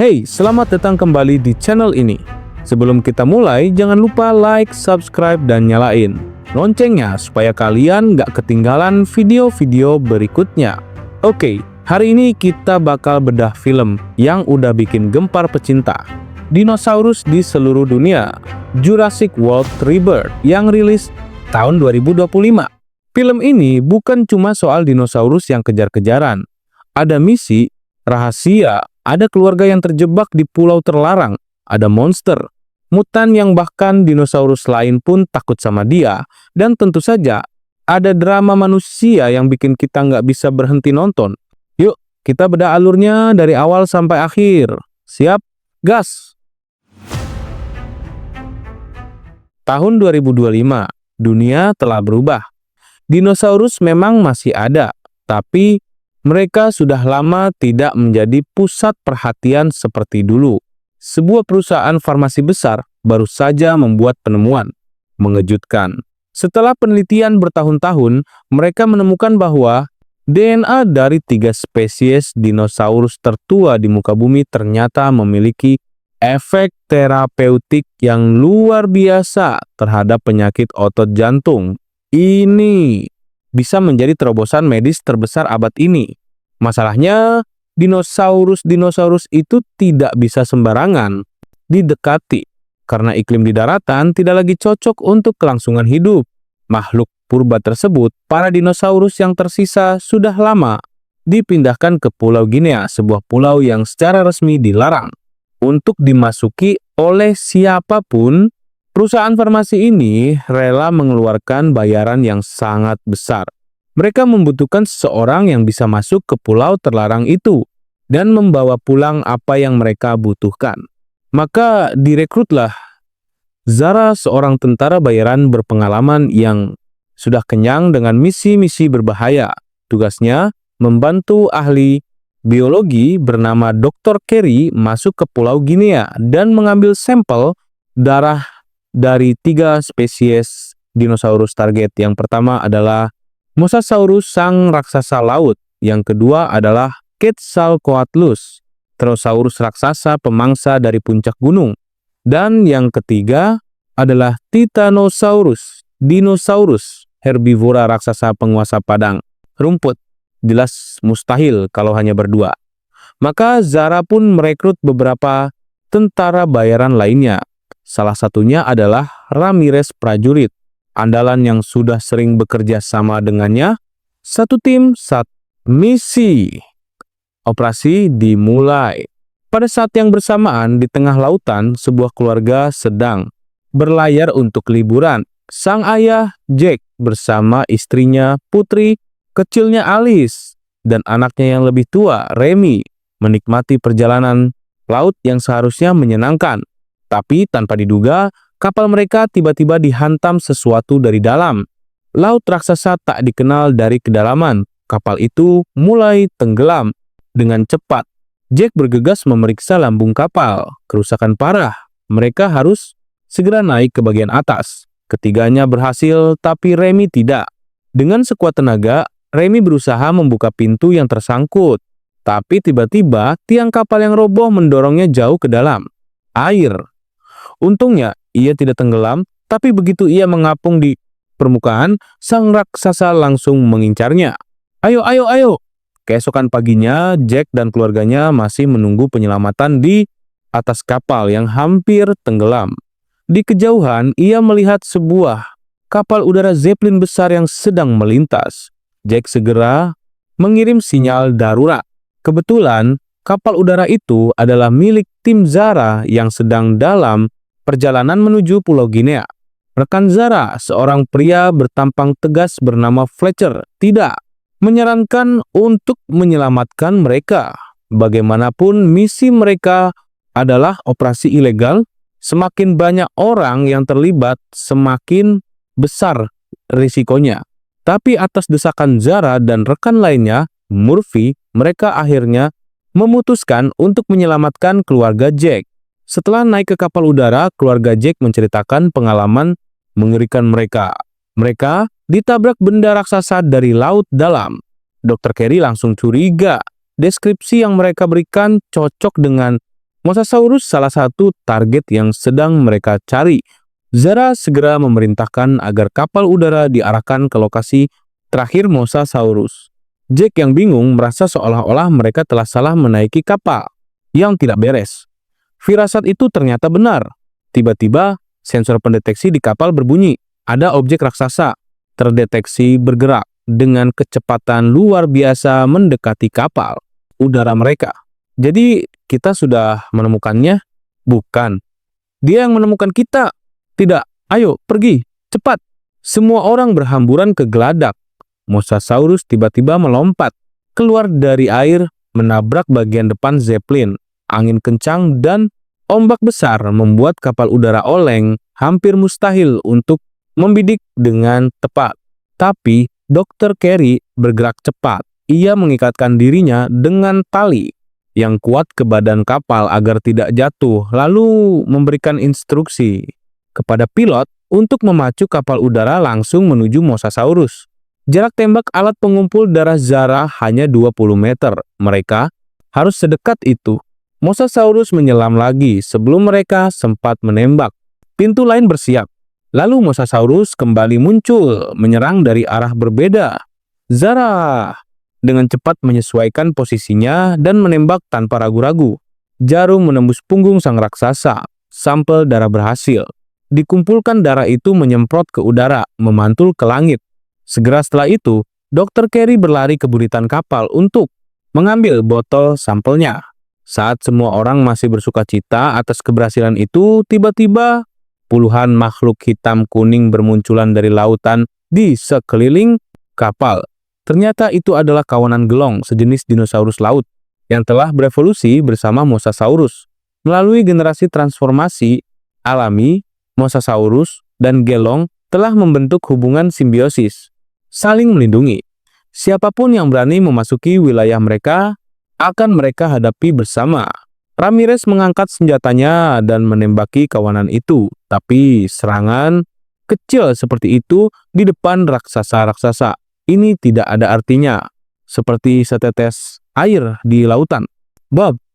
Hey, selamat datang kembali di channel ini. Sebelum kita mulai, jangan lupa like, subscribe, dan nyalain loncengnya supaya kalian nggak ketinggalan video-video berikutnya. Oke, hari ini kita bakal bedah film yang udah bikin gempar pecinta dinosaurus di seluruh dunia, Jurassic World Rebirth, yang rilis tahun 2025. Film ini bukan cuma soal dinosaurus yang kejar-kejaran. Ada misi, rahasia, ada keluarga yang terjebak di pulau terlarang, ada monster, mutan yang bahkan dinosaurus lain pun takut sama dia, dan tentu saja ada drama manusia yang bikin kita nggak bisa berhenti nonton. Yuk, kita bedah alurnya dari awal sampai akhir. Siap? Gas! Tahun 2025, dunia telah berubah. Dinosaurus memang masih ada, tapi mereka sudah lama tidak menjadi pusat perhatian seperti dulu. Sebuah perusahaan farmasi besar baru saja membuat penemuan mengejutkan. Setelah penelitian bertahun-tahun, mereka menemukan bahwa DNA dari 3 spesies dinosaurus tertua di muka bumi ternyata memiliki efek terapeutik yang luar biasa terhadap penyakit otot jantung. Ini bisa menjadi terobosan medis terbesar abad ini. Masalahnya, dinosaurus itu tidak bisa sembarangan didekati, karena iklim di daratan tidak lagi cocok untuk kelangsungan hidup. Makhluk purba tersebut, para dinosaurus yang tersisa sudah lama dipindahkan ke Pulau Guinea, sebuah pulau yang secara resmi dilarang untuk dimasuki oleh siapapun. Perusahaan farmasi ini rela mengeluarkan bayaran yang sangat besar. Mereka membutuhkan seseorang yang bisa masuk ke pulau terlarang itu dan membawa pulang apa yang mereka butuhkan. Maka direkrutlah Zara, seorang tentara bayaran berpengalaman yang sudah kenyang dengan misi-misi berbahaya. Tugasnya membantu ahli biologi bernama Dr. Kerry masuk ke Pulau Guinea dan mengambil sampel darah dari 3 spesies dinosaurus target. Yang pertama adalah Mosasaurus, sang raksasa laut. Yang kedua adalah Quetzalcoatlus, pterosaurus raksasa pemangsa dari puncak gunung. Dan yang ketiga adalah Titanosaurus, dinosaurus herbivora raksasa penguasa padang rumput. Jelas mustahil kalau hanya berdua. Maka Zara pun merekrut beberapa tentara bayaran lainnya. Salah satunya adalah Ramirez, prajurit andalan yang sudah sering bekerja sama dengannya. Satu tim, satu misi. Operasi dimulai. Pada saat yang bersamaan, di tengah lautan, sebuah keluarga sedang berlayar untuk liburan. Sang ayah, Jack, bersama istrinya, putri kecilnya Alice, dan anaknya yang lebih tua, Remy, menikmati perjalanan laut yang seharusnya menyenangkan. Tapi tanpa diduga, kapal mereka tiba-tiba dihantam sesuatu dari dalam. Laut raksasa tak dikenal dari kedalaman. Kapal itu mulai tenggelam dengan cepat. Jack bergegas memeriksa lambung kapal. Kerusakan parah. Mereka harus segera naik ke bagian atas. Ketiganya berhasil, tapi Remy tidak. Dengan sekuat tenaga, Remy berusaha membuka pintu yang tersangkut. Tapi tiba-tiba, tiang kapal yang roboh mendorongnya jauh ke dalam air. Untungnya, ia tidak tenggelam, tapi begitu ia mengapung di permukaan, sang raksasa langsung mengincarnya. Ayo, ayo, ayo! Keesokan paginya, Jack dan keluarganya masih menunggu penyelamatan di atas kapal yang hampir tenggelam. Di kejauhan, ia melihat sebuah kapal udara Zeppelin besar yang sedang melintas. Jack segera mengirim sinyal darurat. Kebetulan, kapal udara itu adalah milik tim Zara yang sedang dalam perjalanan menuju Pulau Guinea. Rekan Zara, seorang pria bertampang tegas bernama Fletcher, tidak menyarankan untuk menyelamatkan mereka. Bagaimanapun misi mereka adalah operasi ilegal. Semakin banyak orang yang terlibat, semakin besar risikonya. Tapi atas desakan Zara dan rekan lainnya, Murphy, mereka akhirnya memutuskan untuk menyelamatkan keluarga Jack. Setelah naik ke kapal udara, keluarga Jack menceritakan pengalaman mengerikan mereka. Mereka ditabrak benda raksasa dari laut dalam. Dr. Kerry langsung curiga. Deskripsi yang mereka berikan cocok dengan Mosasaurus salah satu target yang sedang mereka cari. Zara segera memerintahkan agar kapal udara diarahkan ke lokasi terakhir Mosasaurus. Jack yang bingung merasa seolah-olah mereka telah salah menaiki kapal yang tidak beres. Firasat itu ternyata benar. Tiba-tiba sensor pendeteksi di kapal berbunyi. Ada objek raksasa terdeteksi bergerak dengan kecepatan luar biasa mendekati kapal udara mereka. Jadi kita sudah menemukannya? Bukan. Dia yang menemukan kita. Tidak. Ayo, pergi. Cepat. Semua orang berhamburan ke geladak. Mosasaurus tiba-tiba melompat keluar dari air, menabrak bagian depan Zeppelin. Angin kencang dan ombak besar membuat kapal udara oleng, hampir mustahil untuk membidik dengan tepat. Tapi Dr. Carey bergerak cepat. Ia mengikatkan dirinya dengan tali yang kuat ke badan kapal agar tidak jatuh, lalu memberikan instruksi kepada pilot untuk memacu kapal udara langsung menuju Mosasaurus. Jarak tembak alat pengumpul darah Zara hanya 20 meter. Mereka harus sedekat itu. Mosasaurus menyelam lagi sebelum mereka sempat menembak. Pintu lain bersiap. Lalu Mosasaurus kembali muncul, menyerang dari arah berbeda. Zara dengan cepat menyesuaikan posisinya dan menembak tanpa ragu-ragu. Jarum menembus punggung sang raksasa. Sampel darah berhasil. Dikumpulkan darah itu menyemprot ke udara, memantul ke langit. Segera setelah itu, Dr. Carey berlari ke buritan kapal untuk mengambil botol sampelnya. Saat semua orang masih bersukacita atas keberhasilan itu, tiba-tiba puluhan makhluk hitam kuning bermunculan dari lautan di sekeliling kapal. Ternyata itu adalah kawanan gelong, sejenis dinosaurus laut, yang telah berevolusi bersama Mosasaurus. Melalui generasi transformasi alami, Mosasaurus dan gelong telah membentuk hubungan simbiosis, saling melindungi. Siapapun yang berani memasuki wilayah mereka, akan mereka hadapi bersama. Ramirez mengangkat senjatanya dan menembaki kawanan itu, tapi serangan kecil seperti itu di depan raksasa-raksasa ini tidak ada artinya, seperti setetes air di lautan.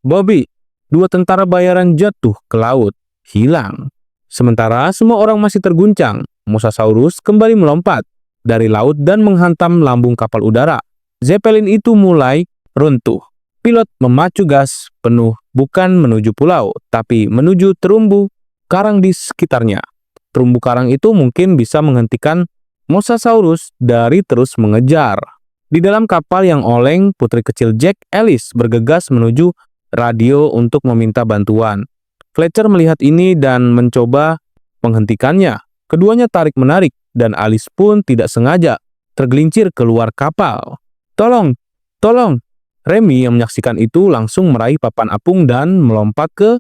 Bobby, dua tentara bayaran jatuh ke laut, hilang. Sementara semua orang masih terguncang, Mosasaurus kembali melompat dari laut dan menghantam lambung kapal udara. Zeppelin itu mulai runtuh. Pilot memacu gas penuh bukan menuju pulau, tapi menuju terumbu karang di sekitarnya. Terumbu karang itu mungkin bisa menghentikan Mosasaurus dari terus mengejar. Di dalam kapal yang oleng, putri kecil Jack, Alice, bergegas menuju radio untuk meminta bantuan. Fletcher melihat ini dan mencoba menghentikannya. Keduanya tarik-menarik, dan Alice pun tidak sengaja tergelincir keluar kapal. Tolong! Tolong! Remy yang menyaksikan itu langsung meraih papan apung dan melompat ke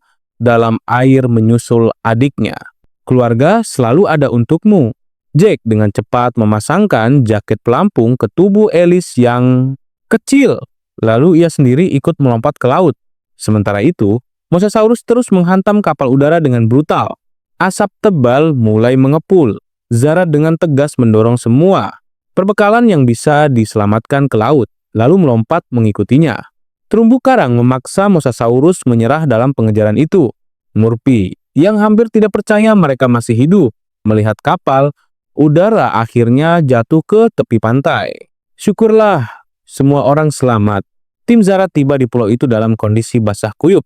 dalam air menyusul adiknya. Keluarga selalu ada untukmu. Jack dengan cepat memasangkan jaket pelampung ke tubuh Alice yang kecil. Lalu ia sendiri ikut melompat ke laut. Sementara itu, Mosasaurus terus menghantam kapal udara dengan brutal. Asap tebal mulai mengepul. Zara dengan tegas mendorong semua perbekalan yang bisa diselamatkan ke laut, lalu melompat mengikutinya. Terumbu karang memaksa Mosasaurus menyerah dalam pengejaran itu. Murphy, yang hampir tidak percaya mereka masih hidup, melihat kapal udara akhirnya jatuh ke tepi pantai. Syukurlah, semua orang selamat. Tim Zara tiba di pulau itu dalam kondisi basah kuyup.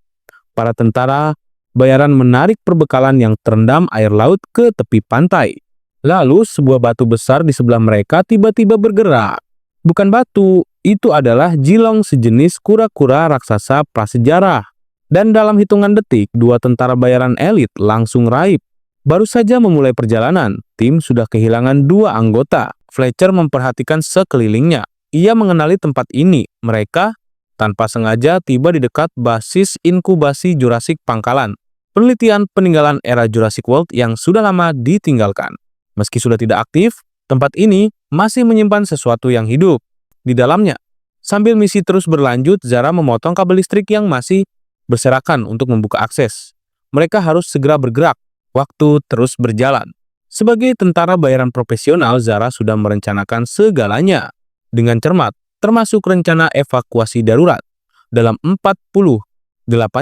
Para tentara bayaran menarik perbekalan yang terendam air laut ke tepi pantai. Lalu sebuah batu besar di sebelah mereka tiba-tiba bergerak. Bukan batu, itu adalah jilong sejenis kura-kura raksasa prasejarah. Dan dalam hitungan detik, dua tentara bayaran elit langsung raib. Baru saja memulai perjalanan, tim sudah kehilangan dua anggota. Fletcher memperhatikan sekelilingnya. Ia mengenali tempat ini. Mereka tanpa sengaja tiba di dekat basis inkubasi Jurassic Pangkalan, penelitian peninggalan era Jurassic World yang sudah lama ditinggalkan. Meski sudah tidak aktif, tempat ini masih menyimpan sesuatu yang hidup di dalamnya. Sambil misi terus berlanjut, Zara memotong kabel listrik yang masih berserakan untuk membuka akses. Mereka harus segera bergerak. Waktu terus berjalan. Sebagai tentara bayaran profesional, Zara sudah merencanakan segalanya dengan cermat, termasuk rencana evakuasi darurat. Dalam 48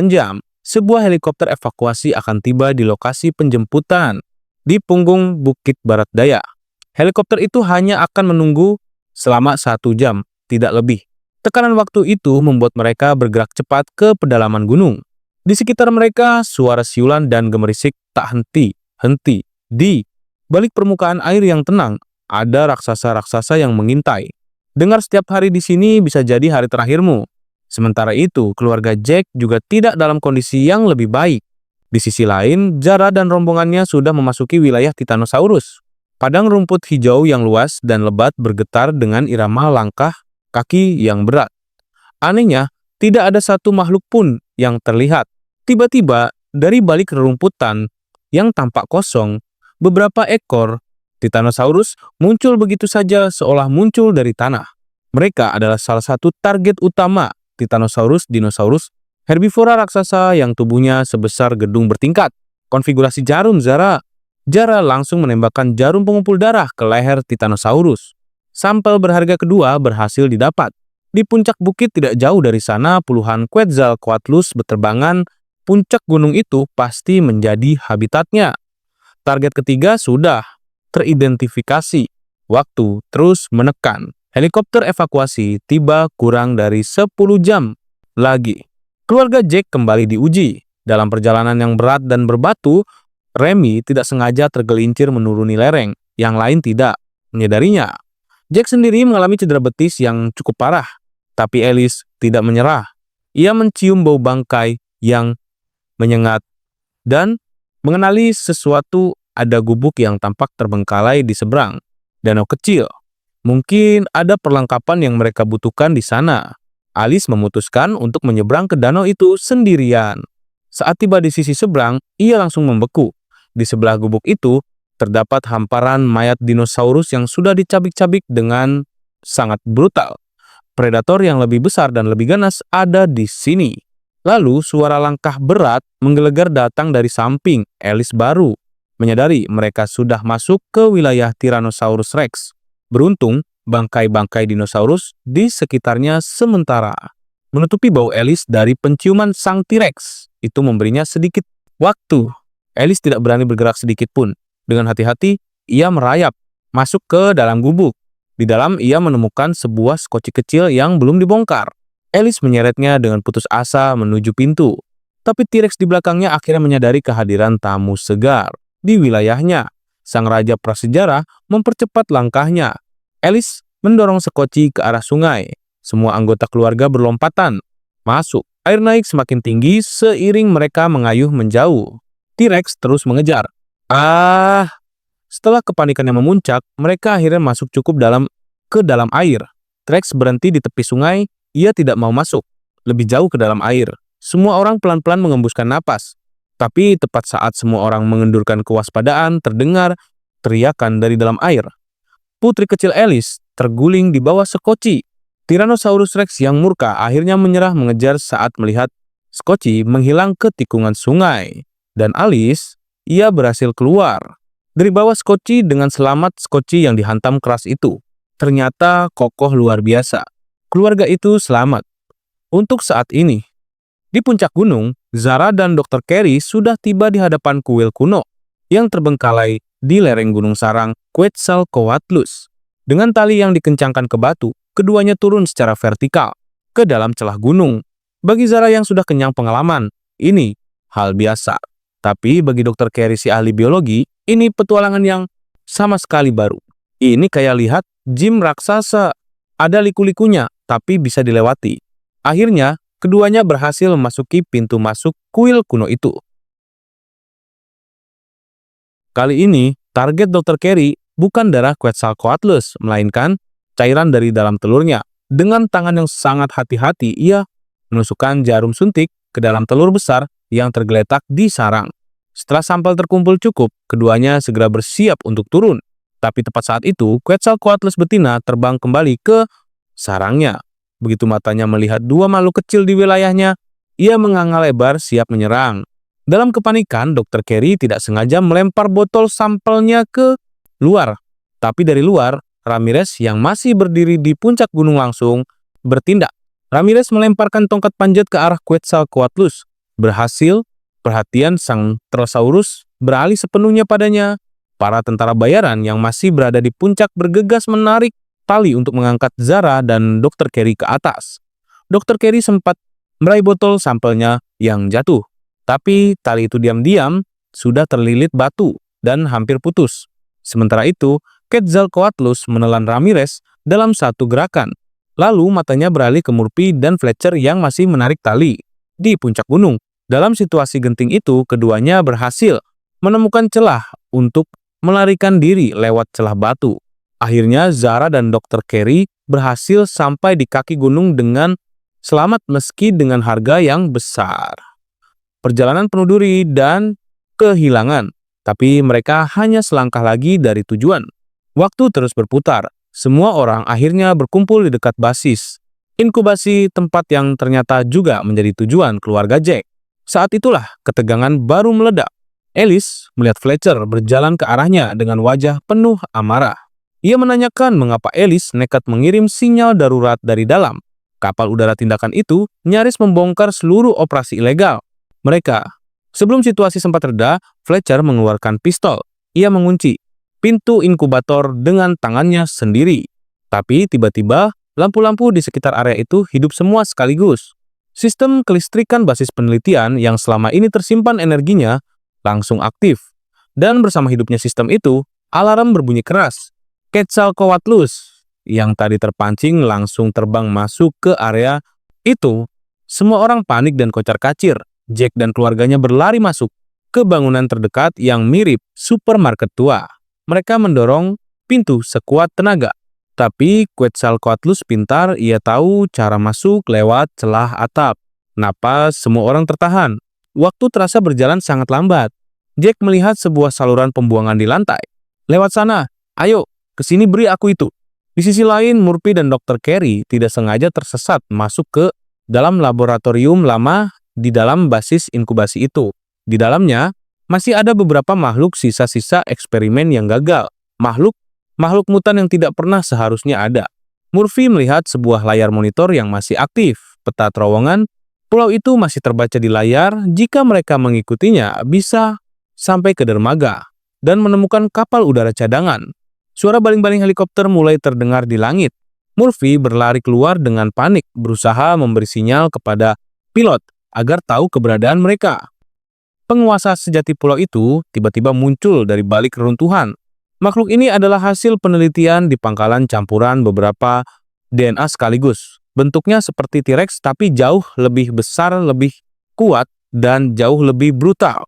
jam, sebuah helikopter evakuasi akan tiba di lokasi penjemputan di punggung Bukit Barat Daya. Helikopter itu hanya akan menunggu selama 1 jam, tidak lebih. Tekanan waktu itu membuat mereka bergerak cepat ke pedalaman gunung. Di sekitar mereka, suara siulan dan gemerisik tak henti-henti. Di balik permukaan air yang tenang, ada raksasa-raksasa yang mengintai. Dengar setiap hari di sini bisa jadi hari terakhirmu. Sementara itu, keluarga Jack juga tidak dalam kondisi yang lebih baik. Di sisi lain, Zara dan rombongannya sudah memasuki wilayah Titanosaurus. Padang rumput hijau yang luas dan lebat bergetar dengan irama langkah kaki yang berat. Anehnya, tidak ada satu makhluk pun yang terlihat. Tiba-tiba, dari balik rerumputan yang tampak kosong, beberapa ekor Titanosaurus muncul begitu saja seolah muncul dari tanah. Mereka adalah salah satu target utama Titanosaurus dinosaurus herbivora raksasa yang tubuhnya sebesar gedung bertingkat. Konfigurasi jarum Zara. Zara langsung menembakkan jarum pengumpul darah ke leher Titanosaurus. Sampel berharga kedua berhasil didapat. Di puncak bukit tidak jauh dari sana, puluhan Quetzalcoatlus berterbangan. Puncak gunung itu pasti menjadi habitatnya. Target ketiga sudah teridentifikasi. Waktu terus menekan. Helikopter evakuasi tiba kurang dari 10 jam lagi. Keluarga Jack kembali diuji. Dalam perjalanan yang berat dan berbatu, Remy tidak sengaja tergelincir menuruni lereng. Yang lain tidak menyadarinya. Jack sendiri mengalami cedera betis yang cukup parah. Tapi Alice tidak menyerah. Ia mencium bau bangkai yang menyengat dan mengenali sesuatu. Ada gubuk yang tampak terbengkalai di seberang danau kecil. Mungkin ada perlengkapan yang mereka butuhkan di sana. Alice memutuskan untuk menyeberang ke danau itu sendirian. Saat tiba di sisi seberang, ia langsung membeku. Di sebelah gubuk itu, terdapat hamparan mayat dinosaurus yang sudah dicabik-cabik dengan sangat brutal. Predator yang lebih besar dan lebih ganas ada di sini. Lalu, suara langkah berat menggelegar datang dari samping. Alice baru menyadari mereka sudah masuk ke wilayah Tyrannosaurus Rex. Beruntung, bangkai-bangkai dinosaurus di sekitarnya sementara menutupi bau Alice dari penciuman sang T-Rex. Itu memberinya sedikit waktu. Alice tidak berani bergerak sedikit pun. Dengan hati-hati, ia merayap masuk ke dalam gubuk. Di dalam, ia menemukan sebuah skoci kecil yang belum dibongkar. Alice menyeretnya dengan putus asa menuju pintu. Tapi T-Rex di belakangnya akhirnya menyadari kehadiran tamu segar di wilayahnya. Sang raja prasejarah mempercepat langkahnya. Alice mendorong sekoci ke arah sungai. Semua anggota keluarga berlompatan masuk. Air naik semakin tinggi seiring mereka mengayuh menjauh. T-Rex terus mengejar. Setelah kepanikannya memuncak, mereka akhirnya masuk cukup ke dalam air. T-Rex berhenti di tepi sungai. Ia tidak mau masuk lebih jauh ke dalam air. Semua orang pelan-pelan mengembuskan napas. Tapi tepat saat semua orang mengendurkan kewaspadaan, terdengar teriakan dari dalam air. Putri kecil Alice terguling di bawah sekoci. Tyrannosaurus Rex yang murka akhirnya menyerah mengejar saat melihat sekoci menghilang ke tikungan sungai. Dan Alice, ia berhasil keluar dari bawah sekoci dengan selamat. Sekoci yang dihantam keras itu ternyata kokoh luar biasa. Keluarga itu selamat. Untuk saat ini, di puncak gunung, Zara dan Dr. Carey sudah tiba di hadapan kuil kuno yang terbengkalai di lereng gunung sarang Quetzalcoatlus. Dengan tali yang dikencangkan ke batu, keduanya turun secara vertikal ke dalam celah gunung. Bagi Zara yang sudah kenyang pengalaman, ini hal biasa. Tapi bagi Dr. Carey si ahli biologi, ini petualangan yang sama sekali baru. Ini kayak lihat gym raksasa. Ada liku-likunya, tapi bisa dilewati. Akhirnya, keduanya berhasil memasuki pintu masuk kuil kuno itu. Kali ini, target Dr. Carey bukan darah Quetzalcoatlus, melainkan cairan dari dalam telurnya. Dengan tangan yang sangat hati-hati, ia menusukkan jarum suntik ke dalam telur besar yang tergeletak di sarang. Setelah sampel terkumpul cukup, keduanya segera bersiap untuk turun. Tapi tepat saat itu, Quetzalcoatlus betina terbang kembali ke sarangnya. Begitu matanya melihat dua makhluk kecil di wilayahnya, ia menganga lebar siap menyerang. Dalam kepanikan, Dr. Carey tidak sengaja melempar botol sampelnya ke luar. Tapi dari luar, Ramirez yang masih berdiri di puncak gunung langsung bertindak. Ramirez melemparkan tongkat panjat ke arah Quetzalcoatlus. berhasil, perhatian sang Terosaurus beralih sepenuhnya padanya. Para tentara bayaran yang masih berada di puncak bergegas menarik tali untuk mengangkat Zara dan Dr. Carey ke atas. Dr. Carey sempat meraih botol sampelnya yang jatuh, tapi tali itu diam-diam sudah terlilit batu dan hampir putus. Sementara itu, Quetzalcoatlus menelan Ramirez dalam satu gerakan. Lalu matanya beralih ke Murphy dan Fletcher yang masih menarik tali di puncak gunung. Dalam situasi genting itu, keduanya berhasil menemukan celah untuk melarikan diri lewat celah batu. Akhirnya Zara dan Dr. Carey berhasil sampai di kaki gunung dengan selamat meski dengan harga yang besar. Perjalanan penuh duri dan kehilangan, tapi mereka hanya selangkah lagi dari tujuan. Waktu terus berputar. Semua orang akhirnya berkumpul di dekat basis inkubasi, tempat yang ternyata juga menjadi tujuan keluarga Jack. Saat itulah ketegangan baru meledak. Alice melihat Fletcher berjalan ke arahnya dengan wajah penuh amarah. Ia menanyakan mengapa Alice nekat mengirim sinyal darurat dari dalam. Kapal udara tindakan itu nyaris membongkar seluruh operasi ilegal mereka. Sebelum situasi sempat reda, Fletcher mengeluarkan pistol. Ia mengunci pintu inkubator dengan tangannya sendiri. Tapi tiba-tiba, lampu-lampu di sekitar area itu hidup semua sekaligus. Sistem kelistrikan basis penelitian yang selama ini tersimpan energinya langsung aktif. Dan bersama hidupnya sistem itu, alarm berbunyi keras. Quetzalcoatlus yang tadi terpancing langsung terbang masuk ke area itu. Semua orang panik dan kocar-kacir. Jack dan keluarganya berlari masuk ke bangunan terdekat yang mirip supermarket tua. Mereka mendorong pintu sekuat tenaga. Tapi Quetzalcoatlus pintar, ia tahu cara masuk lewat celah atap. Napas semua orang tertahan. Waktu terasa berjalan sangat lambat. Jack melihat sebuah saluran pembuangan di lantai. Lewat sana, ayo, kesini beri aku itu. Di sisi lain, Murphy dan Dr. Carey tidak sengaja tersesat masuk ke dalam laboratorium lama di dalam basis inkubasi itu. Di dalamnya, masih ada beberapa makhluk sisa-sisa eksperimen yang gagal. Makhluk mutan yang tidak pernah seharusnya ada. Murphy melihat sebuah layar monitor yang masih aktif. Peta terowongan pulau itu masih terbaca di layar. Jika mereka mengikutinya, bisa sampai ke dermaga dan menemukan kapal udara cadangan. Suara baling-baling helikopter mulai terdengar di langit. Murphy berlari keluar dengan panik, berusaha memberi sinyal kepada pilot agar tahu keberadaan mereka. Penguasa sejati pulau itu tiba-tiba muncul dari balik reruntuhan. Makhluk ini adalah hasil penelitian di pangkalan campuran beberapa DNA sekaligus. Bentuknya seperti T-Rex tapi jauh lebih besar, lebih kuat, dan jauh lebih brutal.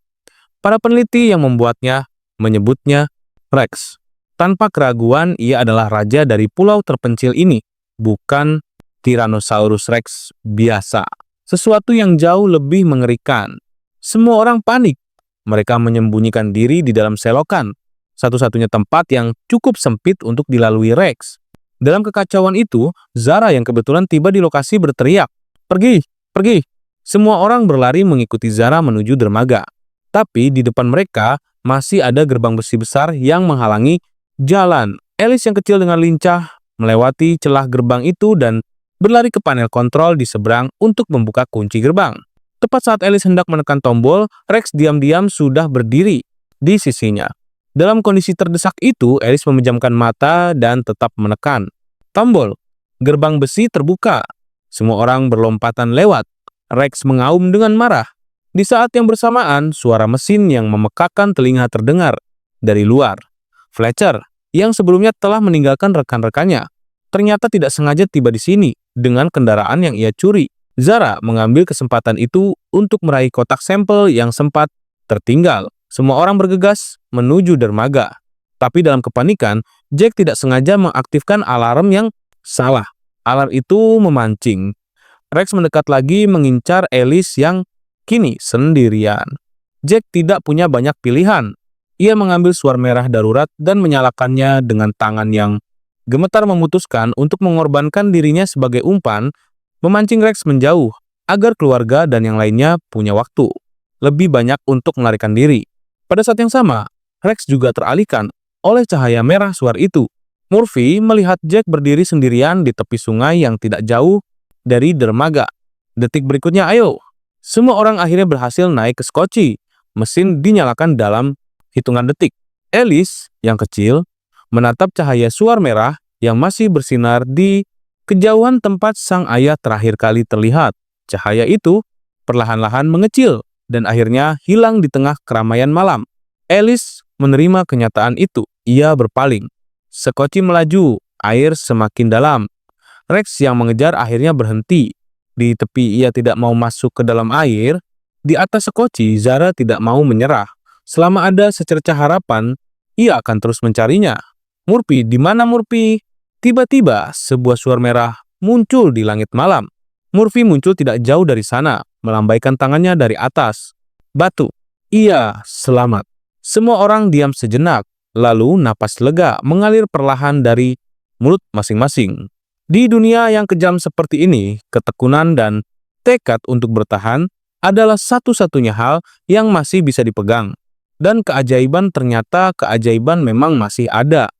Para peneliti yang membuatnya menyebutnya Rex. Tanpa keraguan, ia adalah raja dari pulau terpencil ini, bukan Tyrannosaurus Rex biasa. Sesuatu yang jauh lebih mengerikan. Semua orang panik. Mereka menyembunyikan diri di dalam selokan, satu-satunya tempat yang cukup sempit untuk dilalui Rex. Dalam kekacauan itu, Zara yang kebetulan tiba di lokasi berteriak, "Pergi, pergi!" Semua orang berlari mengikuti Zara menuju dermaga. Tapi di depan mereka masih ada gerbang besi besar yang menghalangi jalan. Alice yang kecil dengan lincah melewati celah gerbang itu dan berlari ke panel kontrol di seberang untuk membuka kunci gerbang. Tepat saat Alice hendak menekan tombol, Rex diam-diam sudah berdiri di sisinya. Dalam kondisi terdesak itu, Alice memejamkan mata dan tetap menekan tombol. Gerbang besi terbuka. Semua orang berlompatan lewat. Rex mengaum dengan marah. Di saat yang bersamaan, suara mesin yang memekakan telinga terdengar dari luar. Fletcher, yang sebelumnya telah meninggalkan rekan-rekannya, ternyata tidak sengaja tiba di sini dengan kendaraan yang ia curi. Zara mengambil kesempatan itu untuk meraih kotak sampel yang sempat tertinggal. Semua orang bergegas menuju dermaga. Tapi dalam kepanikan, Jack tidak sengaja mengaktifkan alarm yang salah. Alarm itu memancing. Rex mendekat lagi mengincar Alice yang kini sendirian. Jack tidak punya banyak pilihan. Ia mengambil suar merah darurat dan menyalakannya dengan tangan yang gemetar, memutuskan untuk mengorbankan dirinya sebagai umpan, memancing Rex menjauh, agar keluarga dan yang lainnya punya waktu lebih banyak untuk melarikan diri. Pada saat yang sama, Rex juga teralihkan oleh cahaya merah suar itu. Murphy melihat Jack berdiri sendirian di tepi sungai yang tidak jauh dari dermaga. Detik berikutnya, ayo, Semua orang akhirnya berhasil naik ke skoci. Mesin dinyalakan dalam hitungan detik. Alice, yang kecil, menatap cahaya suar merah yang masih bersinar di kejauhan tempat sang ayah terakhir kali terlihat. Cahaya itu perlahan-lahan mengecil dan akhirnya hilang di tengah keramaian malam. Alice menerima kenyataan itu. Ia berpaling. Skoci melaju, air semakin dalam. Rex yang mengejar akhirnya berhenti. Di tepi ia tidak mau masuk ke dalam air. Di atas skoci, Zara tidak mau menyerah. Selama ada secercah harapan, ia akan terus mencarinya. Murphy, di mana Murphy? Tiba-tiba, sebuah suar merah muncul di langit malam. Murphy muncul tidak jauh dari sana, melambaikan tangannya dari atas. Batu. Iya, selamat. Semua orang diam sejenak, lalu napas lega mengalir perlahan dari mulut masing-masing. Di dunia yang kejam seperti ini, ketekunan dan tekad untuk bertahan adalah satu-satunya hal yang masih bisa dipegang. Dan keajaiban ternyata keajaiban memang masih ada.